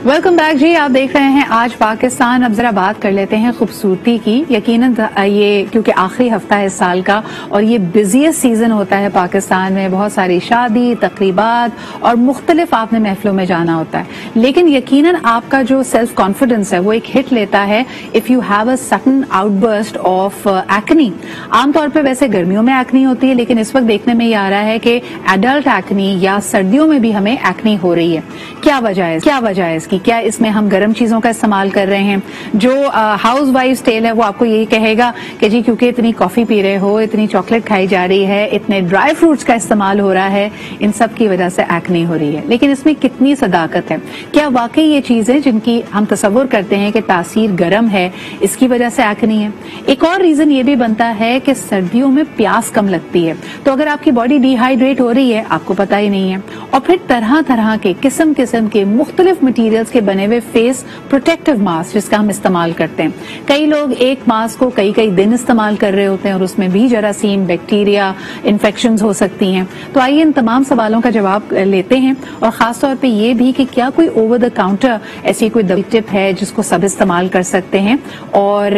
Welcome back जी। आप देख रहे हैं आज पाकिस्तान। अब जरा बात कर लेते हैं खूबसूरती की। यकीनन ये क्योंकि आखिरी हफ्ता है इस साल का और ये बिजिएस्ट सीजन होता है पाकिस्तान में, बहुत सारी शादी तकरीबात और मुख्तलिफ आपने महफिलों में जाना होता है, लेकिन यकीनन आपका जो सेल्फ कॉन्फिडेंस है वो एक हिट लेता है if you have a sudden outburst of acne. आमतौर पर वैसे गर्मियों में एक्नी होती है, लेकिन इस वक्त देखने में ये आ रहा है कि एडल्ट एक्नी या सर्दियों में भी हमें एक्नी हो रही है। क्या वजह है इसकी? क्या इसमें हम गर्म चीजों का इस्तेमाल कर रहे हैं? जो हाउस वाइफ टेल है वो आपको यही कहेगा कि जी क्योंकि इतनी कॉफी पी रहे हो, इतनी चॉकलेट खाई जा रही है, इतने ड्राई फ्रूट्स का इस्तेमाल हो रहा है, इन सब की वजह से एक्ने हो रही है। लेकिन इसमें कितनी सदाकत है? क्या वाकई ये चीजें जिनकी हम तसव्वुर करते हैं कि तासीर गर्म है, इसकी वजह से एक्ने है? एक और रीजन ये भी बनता है कि सर्दियों में प्यास कम लगती है, तो अगर आपकी बॉडी डिहाइड्रेट हो रही है आपको पता ही नहीं है। और फिर तरह तरह के किस्म के मुख्तलिफ मटीरियल्स के बने हुए फेस प्रोटेक्टिव मास्क जिसका हम इस्तेमाल करते हैं। कई लोग एक मास्क को कई दिन इस्तेमाल कर रहे होते हैं और उसमें भी जरासीम, बैक्टीरिया, इन्फेक्शंस हो सकती हैं। तो आइए इन तमाम सवालों का जवाब लेते हैं, और खासतौर पे ये भी कि क्या कोई ओवर द काउंटर ऐसी कोई दवाई टिप है जिसको सब इस्तेमाल कर सकते हैं, और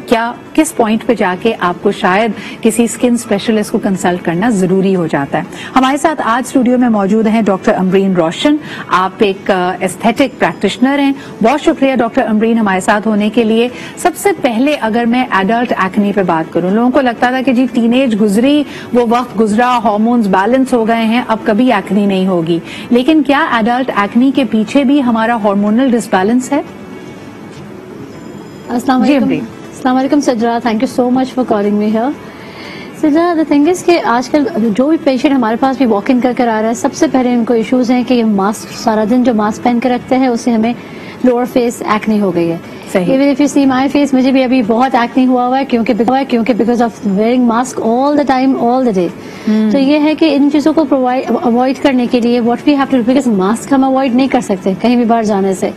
क्या किस पॉइंट पे जाके आपको शायद किसी स्किन स्पेशलिस्ट को कंसल्ट करना जरूरी हो जाता है। हमारे साथ आज स्टूडियो में मौजूद हैं डॉक्टर अमरीन रोशन। आप एक एस्थेटिक प्रैक्टिशनर हैं। बहुत शुक्रिया डॉक्टर अमरीन हमारे साथ होने के लिए। सबसे पहले अगर मैं एडल्ट एक्नी पे बात करूं, लोगों को लगता था कि जी टीनेज गुजरी, वो वक्त गुजरा, हार्मोन्स बैलेंस हो गए हैं, अब कभी एक्नी नहीं होगी, लेकिन क्या एडल्ट एक्नी के पीछे भी हमारा हार्मोनल डिसबैलेंस है? अस्सलाम वालेकुम Sajra, thank you so much for calling me here. Sajra, the thing is कि आजकल जो भी पेशेंट हमारे पास भी वॉक इन करके आ रहा है, सबसे पहले इनको इश्यूज हैं कि ये मास्क सारा दिन जो मास्क पहन के रखते हैं उससे हमें लोअर फेस एक्नी हो गई है। Even if you see my face, मुझे भी अभी बहुत एक्नी हुआ हुआ है क्योंकि because of wearing mask all the time all the day. तो ये है कि इन चीजों को अवॉइड करने के लिए what we have to do, because mask हम अवॉइड नहीं कर सकते कहीं भी बाहर जाने से।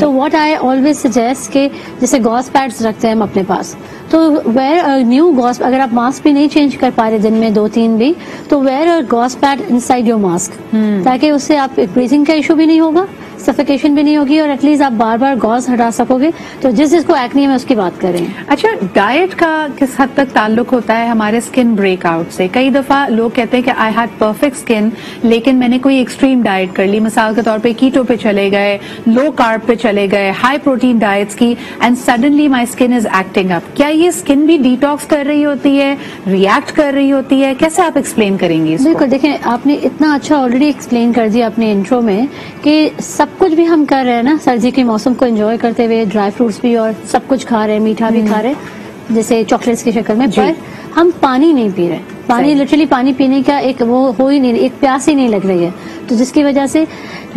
तो व्हाट आई ऑलवेज सजेस्ट कि जैसे गॉस पैड्स रखते हैं हम अपने पास, तो वेयर न्यू गॉस, अगर आप मास्क भी नहीं चेंज कर पा रहे दिन में 2-3 भी, तो wear a gauze pad inside your mask, ताकि उससे आप ब्रीथिंग का इशू भी नहीं होगा, सफोकेशन भी नहीं होगी, और एटलीस्ट आप बार बार गॉस हटा सकोगे। तो जिसको एक्नी है मैं उसकी बात कर रही हूँ। अच्छा, डाइट का किस हद तक ताल्लुक होता है हमारे स्किन ब्रेकआउट से? कई दफा लोग कहते हैं कि आई हैड परफेक्ट स्किन, लेकिन मैंने कोई एक्सट्रीम डाइट कर ली, मिसाल के तौर पे कीटो पे चले गए, लो कार्ब पे चले गए, हाई प्रोटीन डाइट्स की, and suddenly my skin is acting up. क्या ये स्किन भी डिटॉक्स कर रही होती है, रिएक्ट कर रही होती है? कैसे आप एक्सप्लेन करेंगी इसको? बिल्कुल, देखें आपने इतना अच्छा ऑलरेडी एक्सप्लेन कर दिया अपने इंट्रो में कि सब कुछ भी हम कर रहे हैं ना, सर्दी के मौसम को एंजॉय करते हुए, ड्राई फ्रूट्स भी और सब कुछ खा रहे हैं, मीठा भी खा रहे हैं जैसे चॉकलेट्स की शक्ल में, पर हम पानी नहीं पी रहे। पानी लिटरली पानी पीने का एक वो हो ही नहीं, एक प्यास ही नहीं लग रही है। तो जिसकी वजह से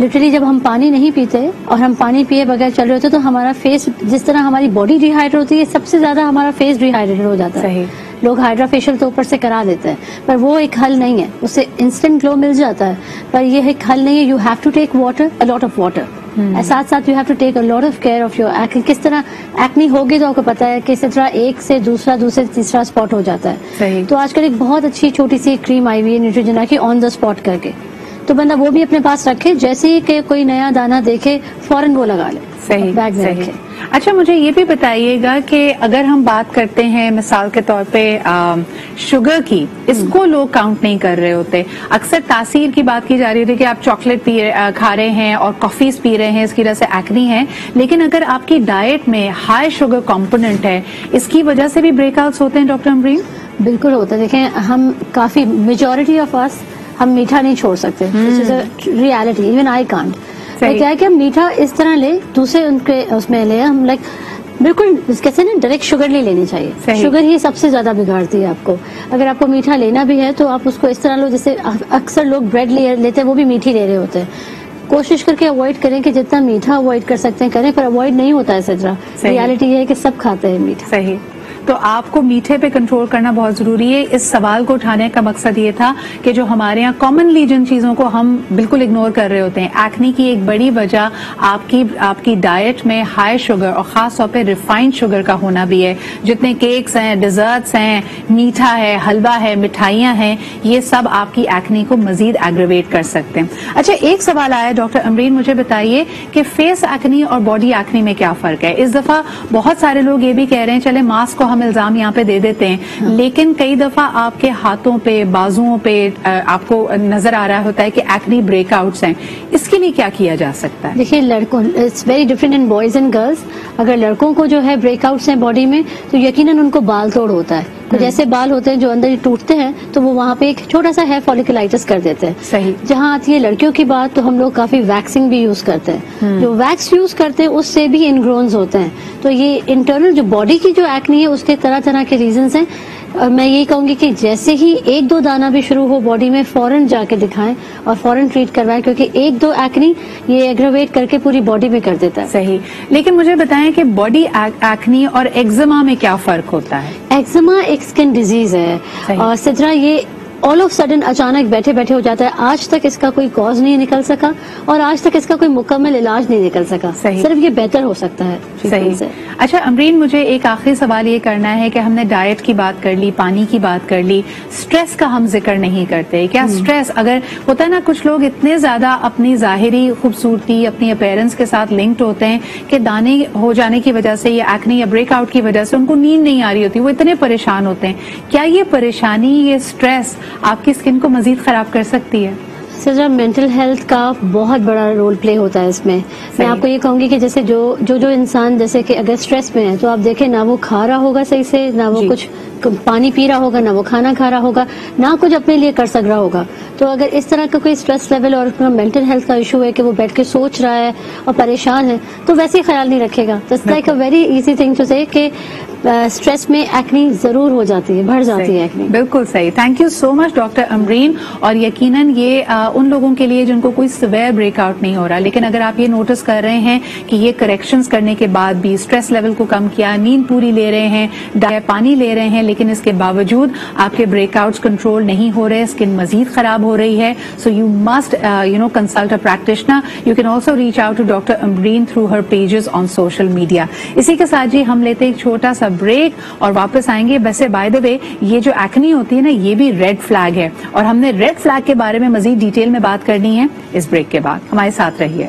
लिटरली जब हम पानी नहीं पीते और हम पानी पिए बगैर चल रहे होते तो हमारा फेस, जिस तरह हमारी बॉडी डिहाइड्रेट होती है, सबसे ज्यादा हमारा फेस डिहाइड्रेटेड हो जाता है। लोग हाइड्रा फेशियल तो ऊपर से करा देते हैं, पर वो एक हल नहीं है, उससे इंस्टेंट ग्लो मिल जाता है, पर ये एक हल नहीं है। You have to take water, a lot of water, साथ साथ you have to take a lot of care of your acne. किस तरह एक्नी होगी तो आपको पता है किस तरह एक से दूसरा तीसरा स्पॉट हो जाता है। तो आजकल एक बहुत अच्छी छोटी सी क्रीम आई हुई है न्यूट्रोजेना की, ऑन द स्पॉट करके, तो बंदा वो भी अपने पास रखे, जैसे ही कि कोई नया दाना देखे फौरन वो लगा ले, बैग में रखे। अच्छा, मुझे ये भी बताइएगा कि अगर हम बात करते हैं मिसाल के तौर पे शुगर की, इसको लोग काउंट नहीं कर रहे होते। अक्सर तासीर की बात की जा रही होती है कि आप चॉकलेट खा रहे हैं और कॉफीज पी रहे हैं, इसकी वजह से एक्नी है, लेकिन अगर आपकी डाइट में हाई शुगर कंपोनेंट है, इसकी वजह से भी ब्रेकआउट्स होते हैं डॉक्टर अमरीन? बिल्कुल होता है। देखें, हम काफी मेजॉरिटी ऑफ अस हम मीठा नहीं छोड़ सकते, रियलिटी, इवन आई कांट। क्या है कि हम मीठा इस तरह ले, दूसरे उनके उसमें ले, हम लाइक बिल्कुल कैसे ना डायरेक्ट शुगर नहीं लेनी चाहिए। शुगर ही सबसे ज्यादा बिगाड़ती है आपको। अगर आपको मीठा लेना भी है तो आप उसको इस तरह लो, जैसे अक्सर लोग ब्रेड लेते हैं, वो भी मीठी ले रहे होते हैं। कोशिश करके अवॉइड करें कि जितना मीठा अवॉइड कर सकते हैं करें, पर अवॉइड नहीं होता है सजरा। रियलिटी ये है कि सब खाते हैं मीठा। सही। تو آپ کو میٹھے پہ کنٹرول کرنا بہت ضروری ہے. اس سوال کو اٹھانے کا مقصد یہ تھا کہ جو ہمارے یہاں کامنلی جن چیزوں کو ہم بالکل اگنور کر رہے ہوتے ہیں, ایکنی کی ایک بڑی وجہ آپ کی ڈائٹ میں ہائی شوگر اور خاص طور پہ ریفائنڈ شوگر کا ہونا بھی ہے. جتنے کیکس ہیں, ڈیزرٹس ہیں, میٹھا ہے, حلوہ ہے, مٹھائیاں ہیں, یہ سب آپ کی ایکنی کو مزید ایگریویٹ کر سکتے ہیں. اچھا, ایک سوال آیا ڈاکٹر امرین, مجھے بتائیے کہ فیس ایکنی اور باڈی ایکنی میں کیا فرق ہے؟ اس دفعہ بہت سارے لوگ یہ بھی کہہ رہے ہیں چلے ماسک کو ہم الزام یہاں پہ دے دیتے ہیں, لیکن کئی دفعہ آپ کے ہاتھوں پہ, بازوؤں پہ آپ کو نظر آ رہا ہوتا ہے کہ ایکنی بریک آؤٹس ہیں. اس کے لیے کیا کیا جا سکتا ہے؟ دیکھیے, لڑکوں it's very different in boys and girls. اگر لڑکوں کو جو ہے بریک آؤٹس ہیں باڈی میں, تو یقیناً ان کو بال توڑ ہوتا ہے. کچھ ایسے بال ہوتے ہیں جو اندر ہی ٹوٹتے ہیں, تو وہ وہاں پہ ایک چھوٹا سا ہیئر فولیکلائٹس کر دیتے ہیں. صحیح. جہاں آتی ہے لڑکیوں کی بات, تو ہم لوگ کافی ویکسنگ بھی یوز کرتے ہیں. جو ویکس یوز کرتے ہیں اس سے بھی انگرونز ہوتے ہیں. تو یہ انٹرنل جو باڈی کی جو ایکنی ہے اس کے طرح طرح کے ریزنز ہیں. میں یہی کہوں گی کہ جیسے ہی ایک دو دانہ بھی شروع ہو باڈی میں, فوراً جا کے دکھائیں اور فوراً ٹریٹ کروائیں, کیونکہ ایک دو ایکنی یہ ایگریویٹ کر کے پوری باڈی میں کر دیتا ہے. صحیح. لیکن مجھے بتائیں کہ باڈی ایکنی اور ایگزیما میں کیا فرق ہوتا ہے؟ ایگزیما ایک اسکن ڈیزیز ہے, اور سدرا یہ آل آف سڈن اچانک بیٹھے بیٹھے ہو جاتا ہے. آج تک اس کا کوئی کاز نہیں نکل سکا, اور آج تک اس کا کوئی مکمل علاج نہیں نکل سکا. صرف یہ بہتر ہو سکتا ہے. صحیح. اچھا امرین, مجھے ایک آخری سوال یہ کرنا ہے کہ ہم نے ڈائٹ کی بات کر لی, پانی کی بات کر لی, اسٹریس کا ہم ذکر نہیں کرتے. کیا اسٹریس اگر ہوتا ہے نا, کچھ لوگ اتنے زیادہ اپنی ظاہری خوبصورتی, اپنی اپیرنس کے ساتھ لنکڈ ہوتے ہیں کہ دانے ہو جانے کی وجہ سے یا ایکنی یا بریک آؤٹ کی وجہ سے ان کو نیند نہیں آ رہی ہوتی, وہ اتنے پریشان ہوتے ہیں. کیا یہ پریشانی, یہ اسٹریس آپ کی اسکن کو مزید خراب کر سکتی ہے؟ سر, مینٹل ہیلتھ کا بہت بڑا رول پلے ہوتا ہے اس میں. میں آپ کو یہ کہوں گی کہ جیسے جو انسان جیسے کہ اگر اسٹریس میں ہے, تو آپ دیکھیں نہ وہ کھا رہا ہوگا صحیح سے, نہ وہ کچھ پانی پی رہا ہوگا, نہ وہ کھانا کھا رہا ہوگا, نہ کچھ اپنے لیے کر سک رہا ہوگا. تو اگر اس طرح کا کوئی اسٹریس لیول اور مینٹل ہیلتھ کا ایشو ہے کہ وہ بیٹھ کے سوچ رہا ہے اور پریشان ہے, تو ویسے ہی خیال نہیں رکھے گا. تو it's like a very easy thing to say کہ اسٹریس میں ایکنی ضرور ہو جاتی ہے, بڑھ جاتی ہے ایکنی. بالکل صحیح. Thank you so much doctor Amreen. اور یقیناً یہ ان لوگوں کے لیے جن کو کوئی سویئر بریک آؤٹ نہیں ہو رہا, لیکن اگر آپ یہ نوٹس کر رہے ہیں کہ یہ کریکشنز کرنے کے بعد بھی اسٹریس لیول کو کم کیا, نیند پوری لے رہے ہیں, پانی لے رہے ہیں, لیکن اس کے باوجود آپ کے بریک آؤٹس کنٹرول نہیں ہو رہے, اسکن مزید خراب ہو رہی ہے, so you must consult a practitioner. You can also reach out to doctor Amreen through her pages on social media. اسی کے ساتھ جی ہم لیتے ایک چھوٹا سا بریک اور واپس آئیں گے. ویسے بائی دا وے یہ جو ایکنی ہوتی ہے نا, یہ بھی ریڈ فلیگ ہے, اور ہم نے ریڈ فلیگ کے بارے میں مزید ڈیٹیل میں بات کرنی ہے اس بریک کے بعد. ہمارے ساتھ رہیے.